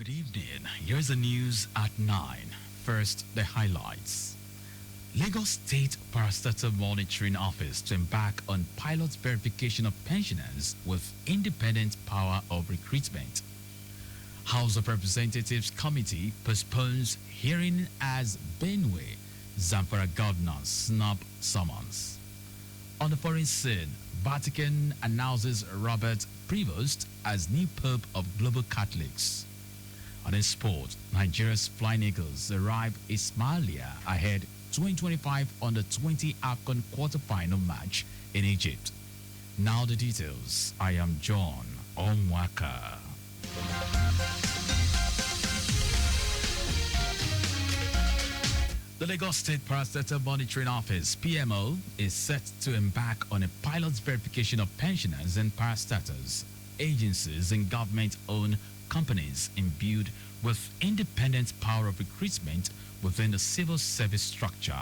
Good evening. Here's the news at 9. First, the highlights. Lagos State Parastatal Monitoring Office to embark on pilot verification of pensioners with independent power of recruitment. House of Representatives Committee postpones hearing as Benue, Zamfara governor snub summons. On the foreign scene, Vatican announces Robert Prevost as new Pope of Global Catholics. And in sport, Nigeria's Flying Eagles arrive Ismailia ahead 2025 on the 20 AFCON quarterfinal match in Egypt. Now the details. I am John Omoaka. The Lagos State Parastatal Monitoring Office, PMO, is set to embark on a pilot verification of pensioners and parastatals, agencies and government-owned companies imbued with independent power of recruitment within the civil service structure.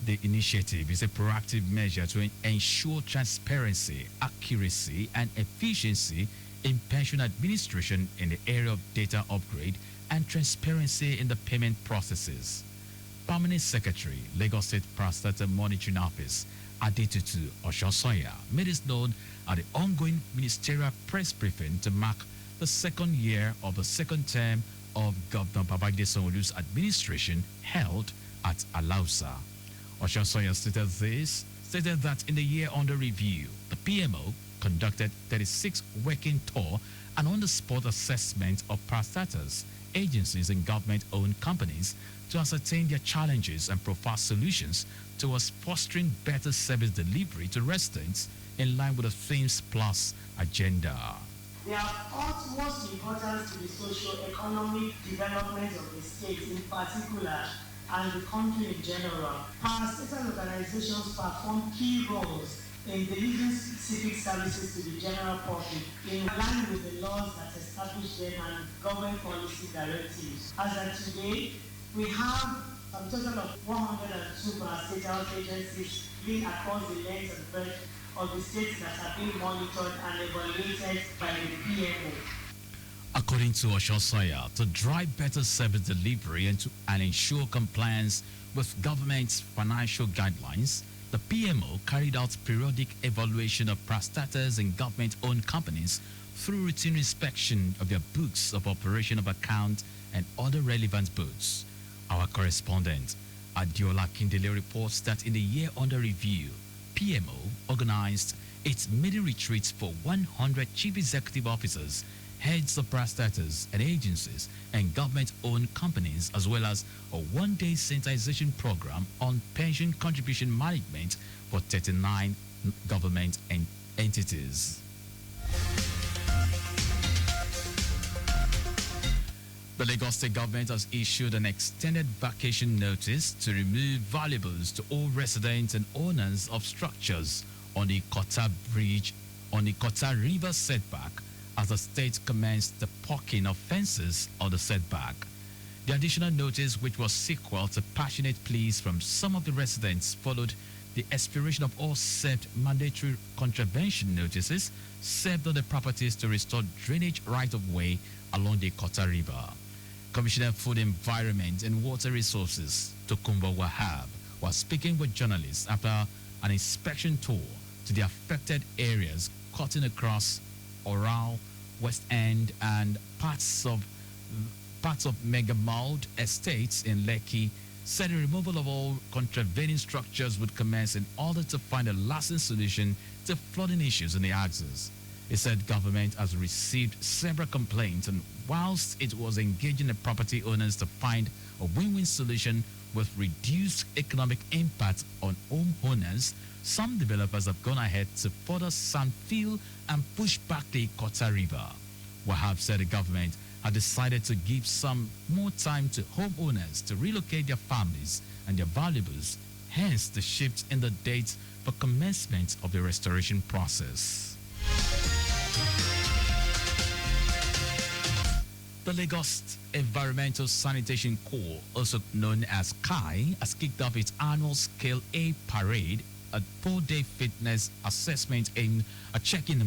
The initiative is a proactive measure to ensure transparency, accuracy, and efficiency in pension administration in the area of data upgrade and transparency in the payment processes. Permanent Secretary, Lagos State Parastatal Monitoring Office, Adetutu Oshosoya, made this known at the ongoing ministerial press briefing to mark the second year of the second term of Governor Babajide Sanwo-Olu's administration held at Alausa. Oshosoya stated that in the year under review, the PMO conducted 36 working tour and on-the-spot assessment of parastatals, agencies and government-owned companies to ascertain their challenges and provide solutions towards fostering better service delivery to residents in line with the Themes Plus agenda. They are of utmost importance to the socio-economic development of the state in particular and the country in general. Parastatal organizations perform key roles in delivering civic services to the general public in line with the laws that establish them and government policy directives. As of today, we have a total of 102 parastatal agencies being across the length and breadth of the states that are being monitored and evaluated by the PMO. According to Oshosoya, to drive better service delivery and ensure compliance with government's financial guidelines, the PMO carried out periodic evaluation of parastatals and government-owned companies through routine inspection of their books of operation of account and other relevant books. Our correspondent, Adiola Kindele, reports that in the year under review, PMO organized its maiden retreat for 100 chief executive officers, heads of parastatals and agencies and government-owned companies, as well as a one-day sensitization program on pension contribution management for 39 government entities. The Lagos State government has issued an extended vacation notice to remove valuables to all residents and owners of structures on the Kota Bridge on the Kota River setback as the state commenced the poking of fences on the setback. The additional notice, which was sequel to passionate pleas from some of the residents, followed the expiration of all served mandatory contravention notices served on the properties to restore drainage right-of-way along the Kota River. Commissioner Food Environment and Water Resources, Tokumbo Wahab, was speaking with journalists after an inspection tour to the affected areas cutting across Oral, West End and parts of Megamald estates in Lekki, said the removal of all contravening structures would commence in order to find a lasting solution to flooding issues in the axis. He said government has received several complaints, and whilst it was engaging the property owners to find a win-win solution with reduced economic impact on homeowners, some developers have gone ahead to further sandfill and push back the Kota River. Wahab said the government had decided to give some more time to homeowners to relocate their families and their valuables, hence the shift in the date for commencement of the restoration process. The Lagos Environmental Sanitation Corps, also known as KAI, has kicked off its annual Scale A parade, a 4-day fitness assessment aimed at checking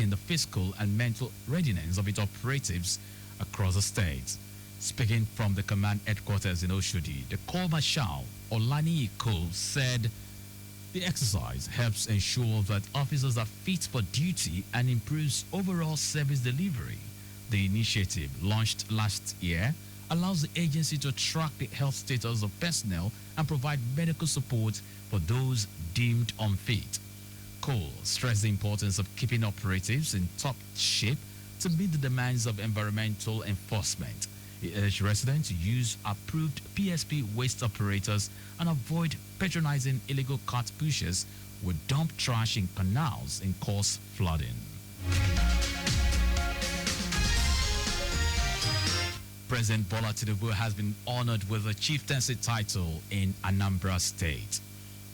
the physical and mental readiness of its operatives across the state. Speaking from the command headquarters in Oshodi, the Corps Marshal Olani Iko said the exercise helps ensure that officers are fit for duty and improves overall service delivery. The initiative, launched last year, allows the agency to track the health status of personnel and provide medical support for those deemed unfit. Cole stressed the importance of keeping operatives in top shape to meet the demands of environmental enforcement. He urged residents to use approved PSP waste operators and avoid patronizing illegal cart pushers who dump trash in canals and cause flooding. President Bola Tinubu has been honored with a chieftaincy title in Anambra State.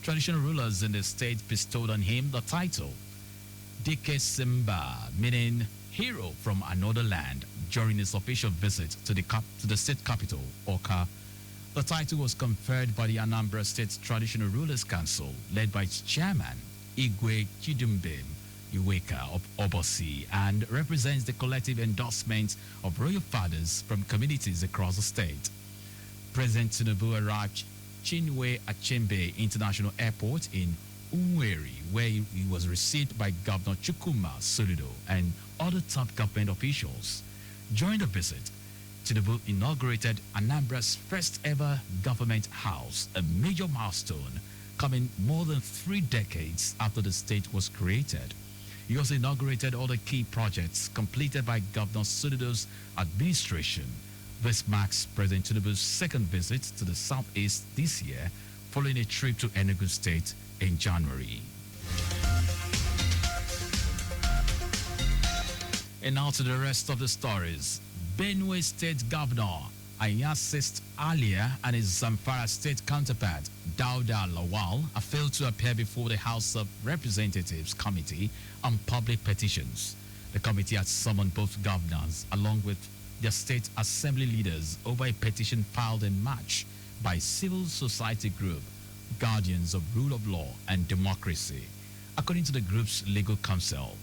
Traditional rulers in the state bestowed on him the title Dike Simba, meaning hero from another land, during his official visit to the state capital, Oka. The title was conferred by the Anambra State Traditional Rulers Council, led by its chairman, Igwe Chidumbem Iweka of Obosi, and represents the collective endorsement of royal fathers from communities across the state. President Tinubu arrived Chinwe Achembe International Airport in Umweri, where he was received by Governor Chukuma Soludo and other top government officials. During the visit, Tinubu inaugurated Anambra's first ever government house, a major milestone coming more than 3 decades after the state was created. He also inaugurated other key projects completed by Governor Soludo's administration. This marks President Tinubu's second visit to the southeast this year, following a trip to Enugu State in January. And now to the rest of the stories. Benue State Governor Ayasist Alia and his Zamfara State counterpart Dauda Lawal have failed to appear before the House of Representatives Committee on Public Petitions. The committee had summoned both governors along with their state assembly leaders over a petition filed in March by civil society group Guardians of Rule of Law and Democracy. According to the group's legal counsel,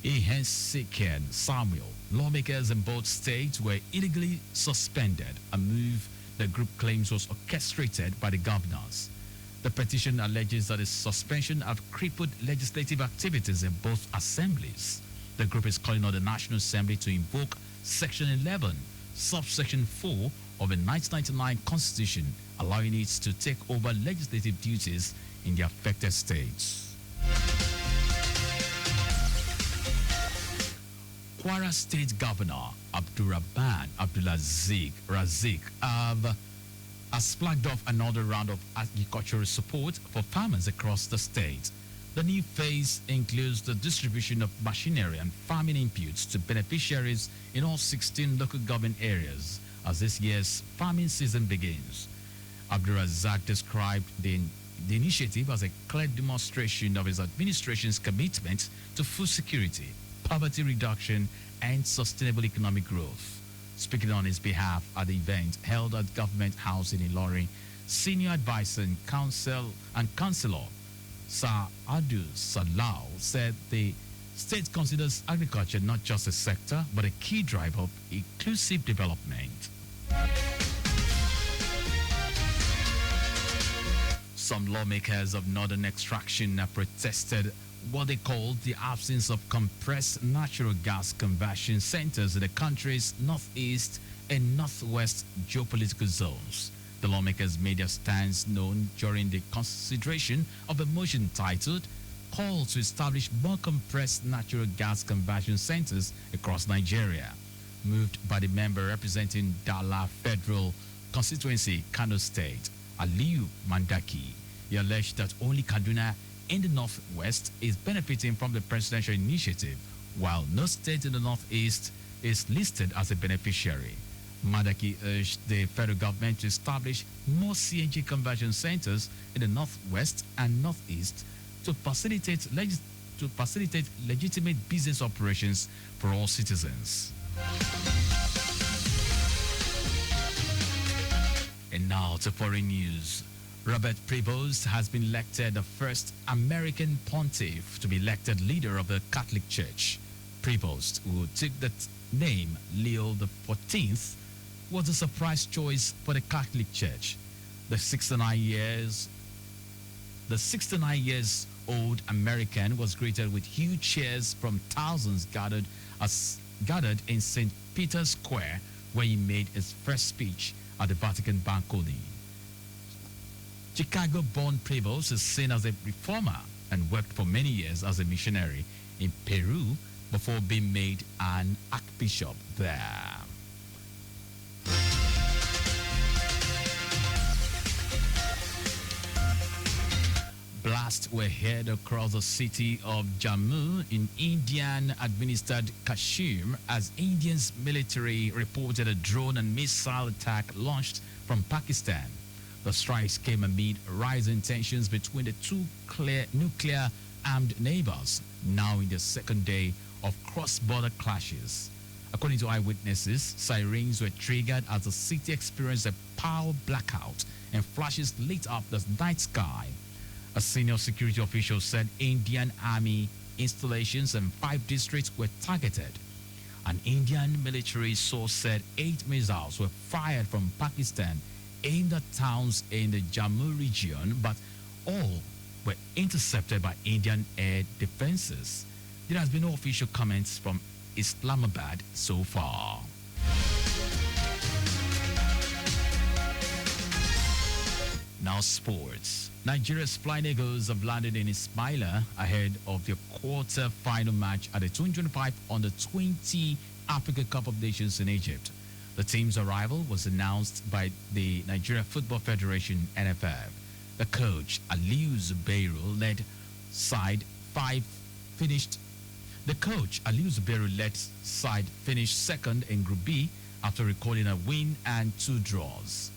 Ihensiken Samuel, lawmakers in both states were illegally suspended, a move the group claims was orchestrated by the governors. The petition alleges that the suspension have crippled legislative activities in both assemblies. The group is calling on the National Assembly to invoke Section 11, subsection 4 of the 1999 Constitution, allowing it to take over legislative duties in the affected states. Kwara State Governor Abdurrahman Abdulaziz Razik has flagged off another round of agricultural support for farmers across the state. The new phase includes the distribution of machinery and farming inputs to beneficiaries in all 16 local government areas as this year's farming season begins. Abdulrazak described the initiative as a clear demonstration of his administration's commitment to food security, poverty reduction, and sustainable economic growth. Speaking on his behalf at the event held at Government House in Ilorin, Senior Advisor and Councillor Sa'adu Salau said the state considers agriculture not just a sector, but a key driver of inclusive development. Some lawmakers of northern extraction have protested what they call the absence of compressed natural gas conversion centers in the country's northeast and northwest geopolitical zones. The lawmakers made their stance known during the consideration of a motion titled Call to Establish More Compressed Natural Gas Conversion Centers Across Nigeria, moved by the member representing Dala Federal Constituency, Kano State, Aliyu Mandaki. He alleged that only Kaduna in the northwest is benefiting from the presidential initiative, while no state in the northeast is listed as a beneficiary. Madaki urged the federal government to establish more CNG conversion centers in the northwest and northeast to facilitate legitimate business operations for all citizens. And now to foreign news. Robert Prevost has been elected the first American pontiff to be elected leader of the Catholic Church. Prevost, who took the name Leo the 14th, was a surprise choice for the Catholic Church. The 69 years old American was greeted with huge cheers from thousands gathered in St. Peter's Square, where he made his first speech at the Vatican balcony. Chicago-born Prevost is seen as a reformer and worked for many years as a missionary in Peru before being made an archbishop there. Blasts were heard across the city of Jammu in Indian-administered Kashmir as India's military reported a drone and missile attack launched from Pakistan. The strikes came amid rising tensions between the two nuclear-armed neighbors, now in the second day of cross-border clashes. According to eyewitnesses, sirens were triggered as the city experienced a power blackout and flashes lit up the night sky. A senior security official said Indian Army installations in 5 districts were targeted. An Indian military source said 8 missiles were fired from Pakistan aimed at towns in the Jammu region, but all were intercepted by Indian air defenses. There has been no official comments from Islamabad so far. Now sports. Nigeria's Flying Eagles have landed in Ismaila ahead of their quarter-final match at the 2025 Under-20 Africa Cup of Nations in Egypt. The team's arrival was announced by the Nigeria Football Federation (NFF). The coach Aliu Zubairu led side finished second in Group B after recording a win and 2 draws.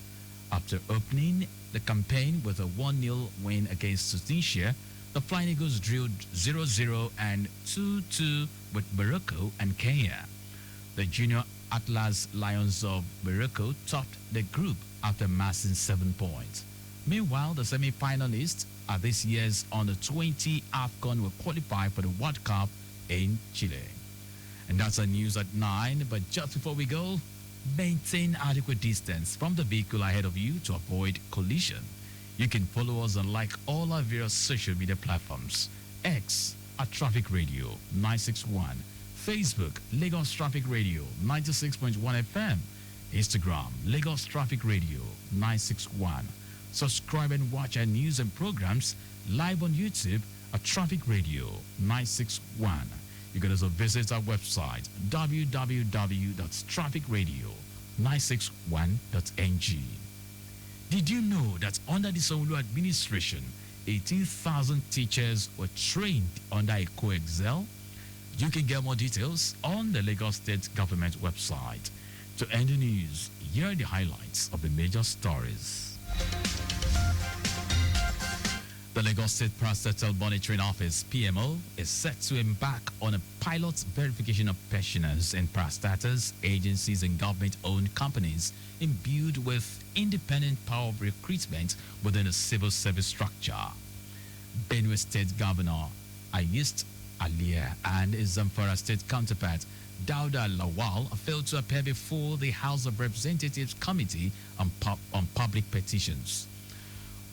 After opening the campaign with a 1-0 win against Tunisia, the Flying Eagles drew 0-0 and 2-2 with Morocco and Kenya. The Junior Atlas Lions of Morocco topped the group after amassing 7 points. Meanwhile, the semi-finalists at this year's Under-20 AFCON will qualify for the World Cup in Chile. And that's our news at 9. But just before we go, maintain adequate distance from the vehicle ahead of you to avoid collision. You can follow us and like all our various social media platforms. X at Traffic Radio 961. Facebook, Lagos Traffic Radio 96.1 FM. Instagram, Lagos Traffic Radio 961. Subscribe and watch our news and programs live on YouTube at Traffic Radio 961. You can also visit our website www.trafficradio961.ng. Did you know that under the Sanwo-Olu administration, 18,000 teachers were trained under EcoExcel? You can get more details on the Lagos State Government website. To end the news, here are the highlights of the major stories. The Lagos State Parastatal Monitoring Office, PMO, is set to embark on a pilot verification of pensioners and parastatals, agencies and government-owned companies imbued with independent power of recruitment within a civil service structure. Benue State Governor Ayist Aliya and his Zamfara State counterpart Dauda Lawal failed to appear before the House of Representatives Committee on Public Petitions.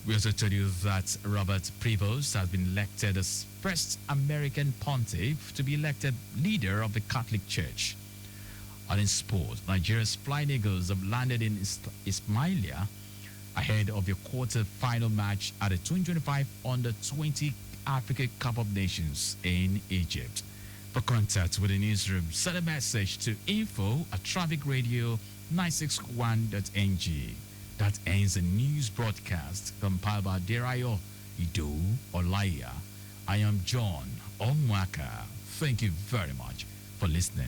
We also told you that Robert Prevost has been elected as first American pontiff to be elected leader of the Catholic Church. And in sport, Nigeria's Flying Eagles have landed in Ismailia ahead of the quarter-final match at the 2025 Under-20 Africa Cup of Nations in Egypt. For contact with the newsroom, send a message to info@trafficradio961.ng. That ends the news broadcast compiled by Derayo Ido Olaya. I am John Omoaka. Thank you very much for listening.